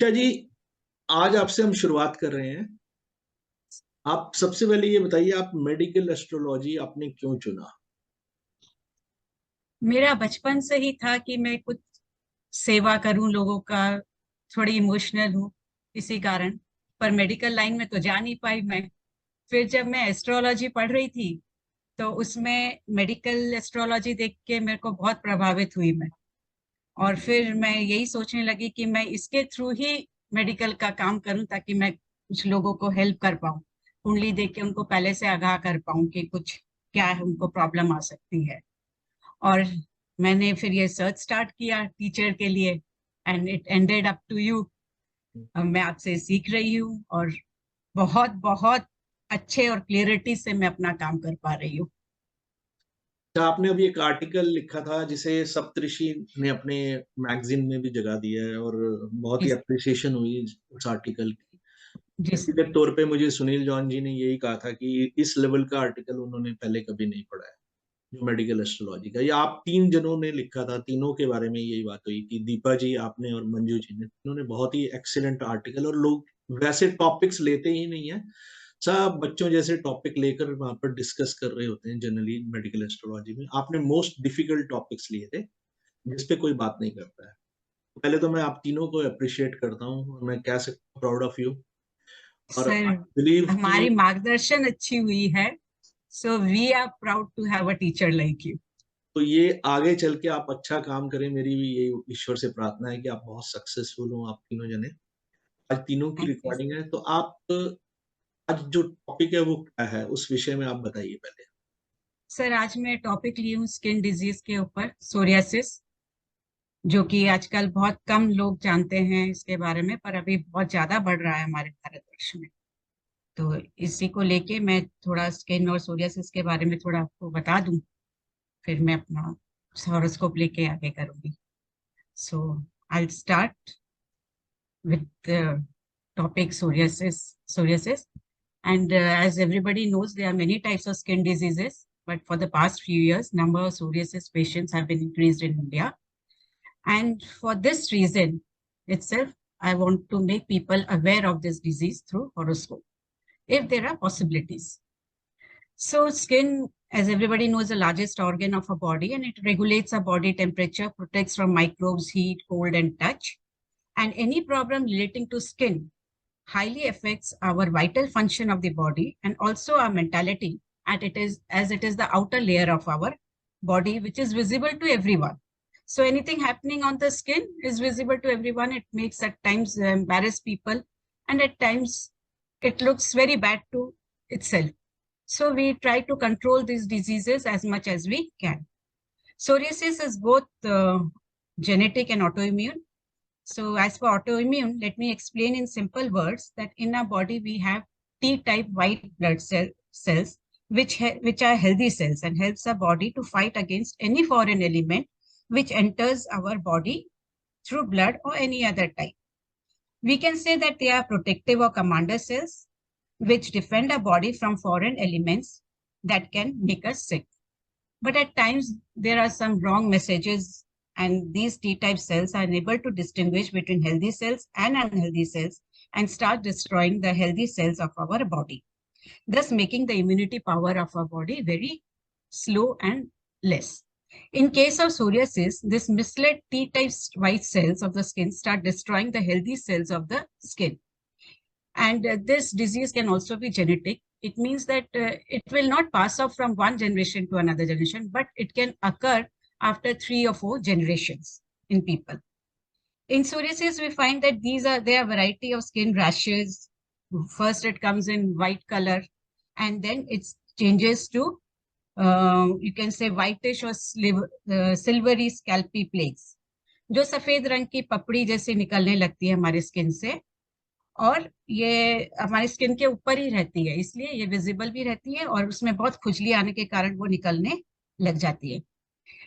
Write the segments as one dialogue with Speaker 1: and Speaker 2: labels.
Speaker 1: दीक्षा जी, आज आपसे हम शुरुआत कर रहे हैं। आप सबसे पहले ये बताइए, आप मेडिकल एस्ट्रोलॉजी आपने क्यों चुना?
Speaker 2: मेरा बचपन से ही था कि मैं कुछ सेवा करूं लोगों का। थोड़ी इमोशनल हूं इसी कारण। पर मेडिकल लाइन में तो जा नहीं पाई मैं। फिर जब मैं एस्ट्रोलॉजी पढ़ रही थी तो उसमें मेडिकल एस्ट्रोलॉजी देख के मेरे को बहुत प्रभावित हुई मैं। और फिर मैं यही सोचने लगी कि मैं इसके थ्रू ही मेडिकल का काम करूं ताकि मैं कुछ लोगों को हेल्प कर पाऊं। कुंडली देख के उनको पहले से आगाह कर पाऊं कि कुछ क्या है, उनको प्रॉब्लम आ सकती है। और मैंने फिर ये सर्च स्टार्ट किया टीचर के लिए, and it ended up to you. मैं आपसे सीख रही हूँ और बहुत बहुत अच्छे और क्लियरिटी से मैं अपना काम कर पा रही हूँ।
Speaker 1: अच्छा, आपने अभी एक आर्टिकल लिखा था जिसे सप्तऋषि ने अपने मैगजीन में भी जगह दिया है और बहुत ही
Speaker 2: जी।
Speaker 1: अप्रिसिएशन हुई उस आर्टिकल की।
Speaker 2: जी सर।
Speaker 1: व्यक्तिगत तौर पे मुझे सुनील जॉन जी ने यही कहा था कि इस लेवल का आर्टिकल उन्होंने पहले कभी नहीं पढ़ा है, जो मेडिकल एस्ट्रोलॉजी का। ये आप तीन जनों ने लिखा था, तीनों के बारे में यही बात हुई कि दीपा जी, आपने और मंजू जी ने, उन्होंने बहुत ही एक्सीलेंट आर्टिकल। और लोग वैसे टॉपिक्स लेते ही नहीं है, सब बच्चों जैसे टॉपिक लेकर वहां पर डिस्कस कर रहे होते हैं जनरली मेडिकल एस्ट्रोलॉजी में। आपने मोस्ट डिफिकल्ट टॉपिक्स लिए थे जिस पे कोई बात नहीं करता है। पहले तो मैं आप तीनों को अप्रिशिएट करता हूँ और मैं कह सकता हूँ प्राउड ऑफ यू। और
Speaker 2: सर,
Speaker 1: आई बिलीव कि
Speaker 2: हमारी मार्गदर्शन अच्छी हुई है। So we are proud to have a teacher like you.
Speaker 1: तो ये आगे चल के आप अच्छा काम करें, मेरी भी यही ईश्वर से प्रार्थना है कि आप बहुत सक्सेसफुल हो, आप तीनों जने। आज तीनों की
Speaker 2: थैंक यू।
Speaker 1: रिकॉर्डिंग है, तो आप आज जो टॉपिक है वो क्या है, उस विषय में आप बताइए पहले।
Speaker 2: सर, आज मैं टॉपिक ली हूँ स्किन डिजीज के ऊपर, सोरियासिस, जो कि आजकल बहुत कम लोग जानते हैं इसके बारे में, पर अभी बहुत ज्यादा बढ़ रहा है हमारे भारतवर्ष में। तो इसी को लेके मैं थोड़ा स्किन और सोरियासिस के बारे में थोड़ा आपको बता दूं, फिर मैं अपना हॉरोस्कोप लेके आगे करूंगी। So I start with the topic psoriasis. And as everybody knows, there are many types of skin diseases, but for the past few years, number of psoriasis patients have been increased in India. And for this reason itself, I want to make people aware of this disease through horoscope, if there are possibilities. So skin, as everybody knows, the largest organ of a body, and it regulates our body temperature, protects from microbes, heat, cold, and touch. And any problem relating to skin highly affects our vital function of the body and also our mentality, and it is the outer layer of our body which is visible to everyone. So anything happening on the skin is visible to everyone. It makes at times embarrass people, and at times it looks very bad to itself. So we try to control these diseases as much as we can. Psoriasis is both genetic and autoimmune. So as for autoimmune, let me explain in simple words that in our body we have T-type white blood cells, which are healthy cells and helps our body to fight against any foreign element which enters our body through blood or any other type. We can say that they are protective or commander cells which defend our body from foreign elements that can make us sick. But at times, there are some wrong messages, and these T-type cells are unable to distinguish between healthy cells and unhealthy cells and start destroying the healthy cells of our body, thus making the immunity power of our body very slow and less. In case of psoriasis, this misled T-type white cells of the skin start destroying the healthy cells of the skin. And this disease can also be genetic. It means that it will not pass off from one generation to another generation, but it can occur after 3 or 4 generations in people. In psoriasis, we find that there are variety of skin rashes. First, it comes in white color, and then it changes to you can say whitish or silvery scalpy plaques, जो सफेद रंग की पपड़ी जैसे निकलने लगती है हमारे स्किन से। और ये हमारी स्किन के ऊपर ही रहती है, इसलिए ये विजिबल भी रहती है और उसमें बहुत खुजली आने के कारण वो निकलने लग जाती है।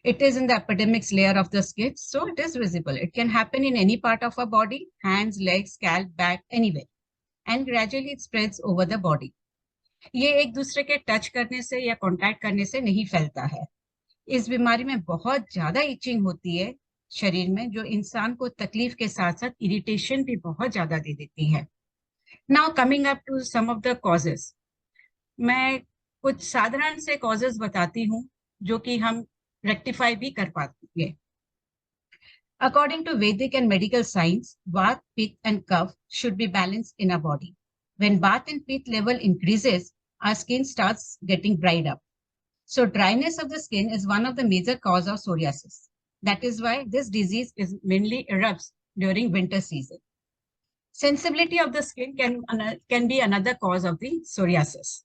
Speaker 2: It is in the epidermis layer of the skin, so it is visible. It can happen in any part of our body, hands, legs, scalp, back, anywhere. And gradually it spreads over the body. ये एक दूसरे के touch करने से या contact करने से नहीं फैलता है। इस बीमारी में बहुत ज्यादा इचिंग होती है, शरीर में, जो इंसान को तकलीफ के साथ साथ इरिटेशन भी बहुत ज्यादा दे देती है। Now coming up to some of the causes, मैं कुछ साधारण से कॉजेस बताती हूँ जो कि हम रेक्टिफाई भी कर पाएंगे। According to Vedic and medical science, Vata, Pitta, and Kapha should be balanced in our body. When Vata and Pitta level increases, our skin starts getting dried up. So dryness of the skin is one of the major cause of psoriasis. That is why this disease is mainly erupts during winter season. Sensibility of the skin can be another cause of the psoriasis.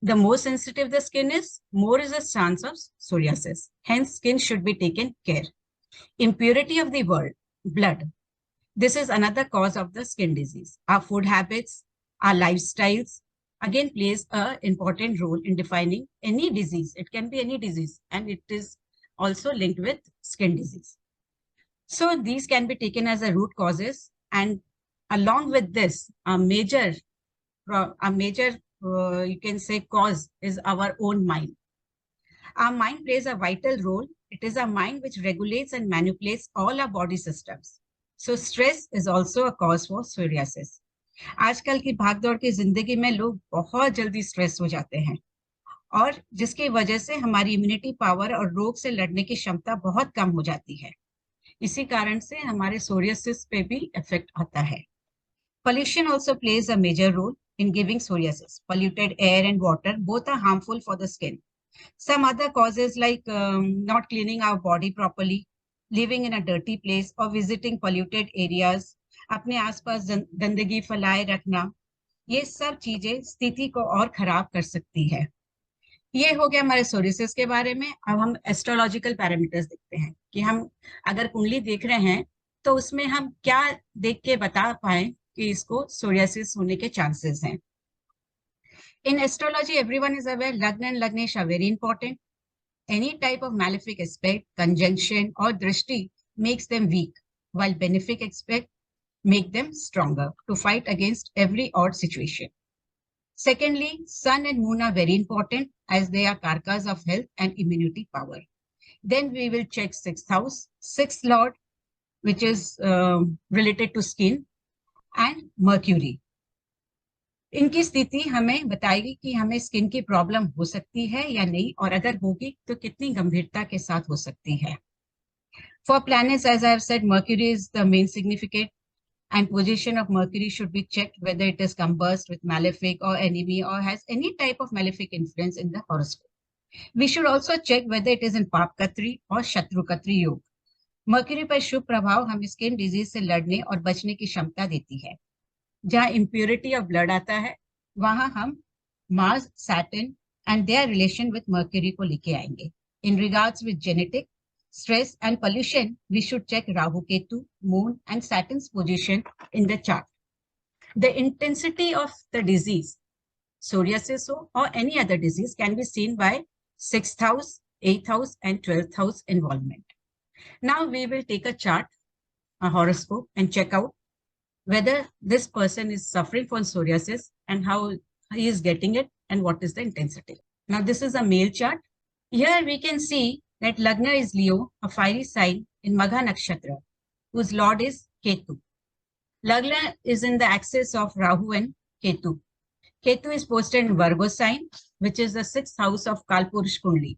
Speaker 2: The more sensitive the skin is, more is the chance of psoriasis. Hence, skin should be taken care. Impurity of the blood. This is another cause of the skin disease. Our food habits, our lifestyles, again plays an important role in defining any disease. It can be any disease, and it is also linked with skin disease. So these can be taken as a root causes, and along with this, a major you can say cause is our own mind. Our mind plays a vital role. It is a mind which regulates and manipulates all our body systems. So stress is also a cause for psoriasis. आजकल की भागदौड़ की जिंदगी में लोग बहुत जल्दी stress हो जाते हैं, और जिसकी वजह से हमारी इम्यूनिटी पावर और रोग से लड़ने की क्षमता बहुत कम हो जाती है। इसी कारण से हमारे सोरियासिस पे भी इफेक्ट आता है। Pollution also plays a major role in giving psoriasis. Polluted air and water both are harmful for the skin. Some other causes like not cleaning our body properly, living in a dirty place or visiting polluted areas, अपने आसपास गंदगी फैलाए रखना, ये सब चीजें स्थिति को और खराब कर सकती है। ये हो गया हमारे सोरियासिस के बारे में। अब हम एस्ट्रोलॉजिकल पैरामीटर्स देखते हैं कि हम अगर कुंडली देख रहे हैं तो उसमें हम क्या देख के बता पाए कि इसको सोरियासिस होने के चांसेस हैं। In astrology, everyone is aware Lagna and Lagnesh are very important. Any type of malefic aspect, conjunction, or drishti makes them weak, while benefic aspect make them stronger to fight against every odd situation. Secondly, sun and moon are very important as they are karkas of health and immunity power. Then we will check sixth house, sixth lord, which is related to skin, and Mercury. इनकी स्थिति हमें बताएगी कि हमें skin की problem हो सकती है या नहीं, और अगर होगी तो कितनी गंभीरता के साथ हो सकती है। For planets, as I have said, Mercury is the main significant, and position of Mercury should be checked whether it is combust with malefic or enemy or has any type of malefic influence in the horoscope. We should also check whether it is in Papkatri or Shatrukatri Yog. Mercury पर शुभ प्रभाव हमें skin disease से लड़ने और बचने की क्षमता देती है। जहाँ impurity of blood आता है, वहां हम Mars, Saturn and their relation with Mercury को लेके आएंगे। In regards with genetic, stress and pollution, we should check Rahu, Ketu, Moon and Saturn's position in the chart. The intensity of the disease, psoriasis or any other disease, can be seen by 6th house, 8th house and 12th house involvement. Now we will take a chart, a horoscope, and check out whether this person is suffering from psoriasis and how he is getting it and what is the intensity. Now this is a male chart. Here we can see that Lagna is Leo, a fiery sign in Magha Nakshatra, whose lord is Ketu. Lagna is in the axis of Rahu and Ketu. Ketu is posted in Virgo sign, which is the 6th house of Kalpurish Kundli.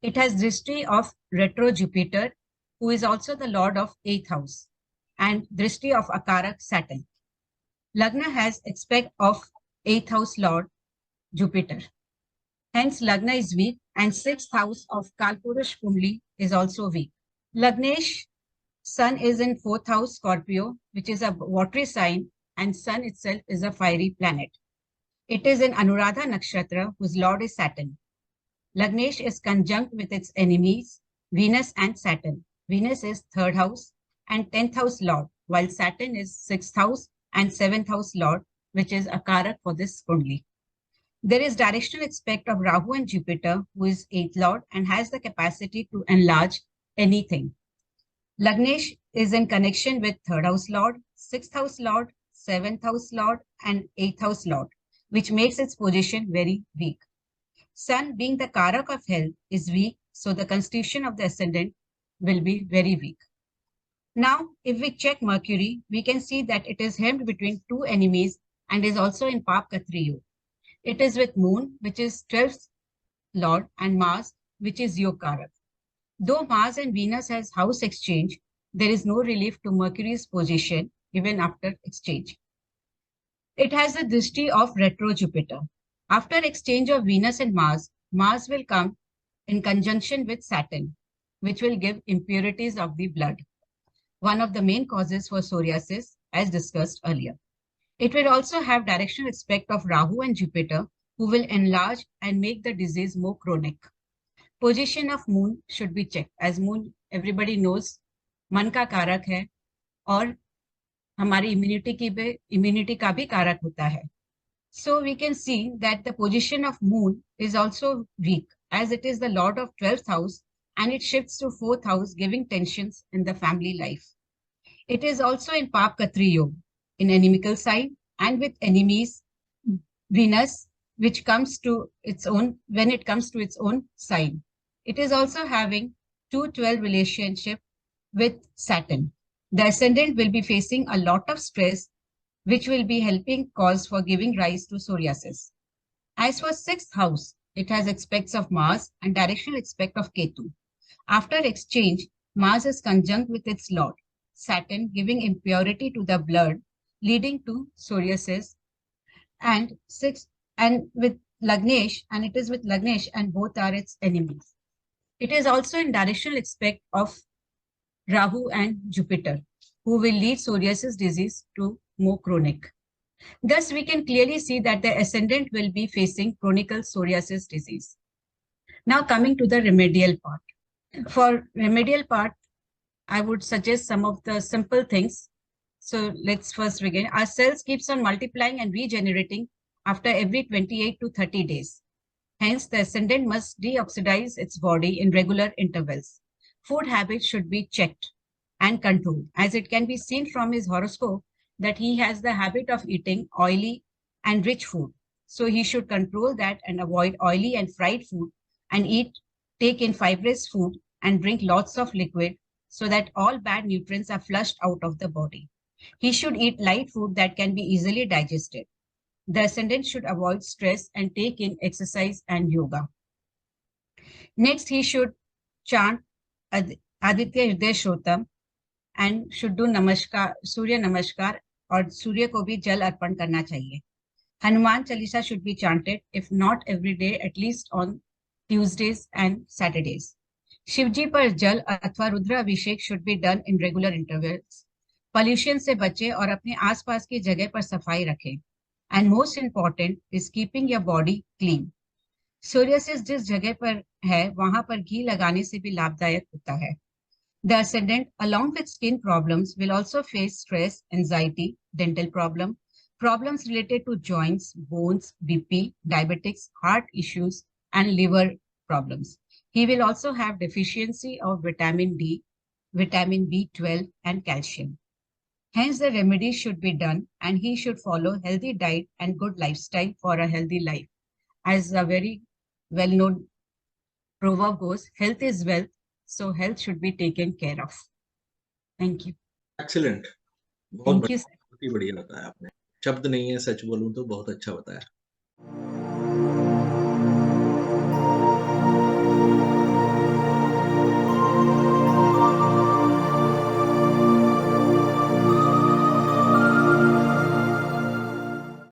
Speaker 2: It has drishti of retro Jupiter, who is also the lord of 8th house, and drishti of Akarak Saturn. Lagna has aspect of 8th house lord Jupiter. Hence Lagna is weak, and 6th house of Kalpurish Kundli is also weak. Lagnesh sun is in 4th house Scorpio, which is a watery sign, and sun itself is a fiery planet. It is in Anuradha Nakshatra, whose lord is Saturn. Lagnesh is conjunct with its enemies, Venus and Saturn. Venus is 3rd house and 10th house lord, while Saturn is 6th house and 7th house lord, which is a karak for this kundli. There is directional aspect of Rahu and Jupiter, who is 8th lord and has the capacity to enlarge anything. Lagnesh is in connection with 3rd house lord, 6th house lord, 7th house lord and 8th house lord, which makes its position very weak. Sun, being the karak of health, is weak, so the constitution of the ascendant will be very weak. Now, if we check Mercury, we can see that it is hemmed between two enemies and is also in Papkatriyo. It is with Moon, which is 12th Lord, and Mars, which is Yokarak. Though Mars and Venus has house exchange, there is no relief to Mercury's position even after exchange. It has the drishti of retro Jupiter. After exchange of Venus and Mars, Mars will come in conjunction with Saturn, which will give impurities of the blood, one of the main causes for psoriasis, as discussed earlier. It will also have directional aspect of Rahu and Jupiter, who will enlarge and make the disease more chronic. Position of Moon should be checked, as Moon, everybody knows, मन का कारक है और हमारी immunity का भी कारक होता है. So we can see that the position of Moon is also weak, as it is the lord of 12th house and it shifts to 4th house, giving tensions in the family life. It is also in Papkatri Yoga, in inimical sign, and with enemies, Venus, which comes to its own when it comes to its own sign. It is also having 2-12 relationship with Saturn. The ascendant will be facing a lot of stress, which will be helping cause for giving rise to psoriasis. As for 6th house, it has aspects of Mars and directional aspect of Ketu. After exchange, Mars is conjunct with its lord, Saturn, giving impurity to the blood, leading to psoriasis, and with Lagnesh, and it is with Lagnesh, and both are its enemies. It is also in directional aspect of Rahu and Jupiter, who will lead psoriasis disease to more chronic. Thus, we can clearly see that the ascendant will be facing chronic psoriasis disease. Now, coming to the remedial part. For remedial part, I would suggest some of the simple things. So let's first begin. Our cells keeps on multiplying and regenerating after every 28 to 30 days. Hence, the ascendant must deoxidize its body in regular intervals. Food habits should be checked and controlled, as it can be seen from his horoscope that he has the habit of eating oily and rich food. So he should control that and avoid oily and fried food and take in fibrous food and drink lots of liquid so that all bad nutrients are flushed out of the body. He should eat light food that can be easily digested. The ascendant should avoid stress and take in exercise and yoga. Next, he should chant Aditya Hriday Shrotam and should do Namaskar, Surya Namaskar, और सूर्य को भी जल अर्पण करना चाहिए. Hanuman Chalisa should be chanted, if not every day, at least on Tuesdays and Saturdays. Shivji पर जल अथवा रुद्र अभिषेक should be done in regular intervals. Pollution से बचे और अपने आसपास की जगह पर सफाई रखें. And most important is keeping your body clean. Psoriasis जिस जगह पर है, वहां पर घी लगाने से भी लाभदायक होता है. The ascendant, along with skin problems, will also face stress, anxiety, dental problems related to joints, bones, BP, diabetics, heart issues, and liver problems. He will also have deficiency of vitamin D, vitamin B12, and calcium. Hence, the remedies should be done, and he should follow healthy diet and good lifestyle for a healthy life. As a very well-known proverb goes, health is wealth, so health should be taken care of. Thank you.
Speaker 1: Excellent.
Speaker 2: Thank you, sir.
Speaker 1: बहुत ही बढ़िया बताया आपने. शब्द नहीं है, सच बोलूं तो बहुत अच्छा बताया.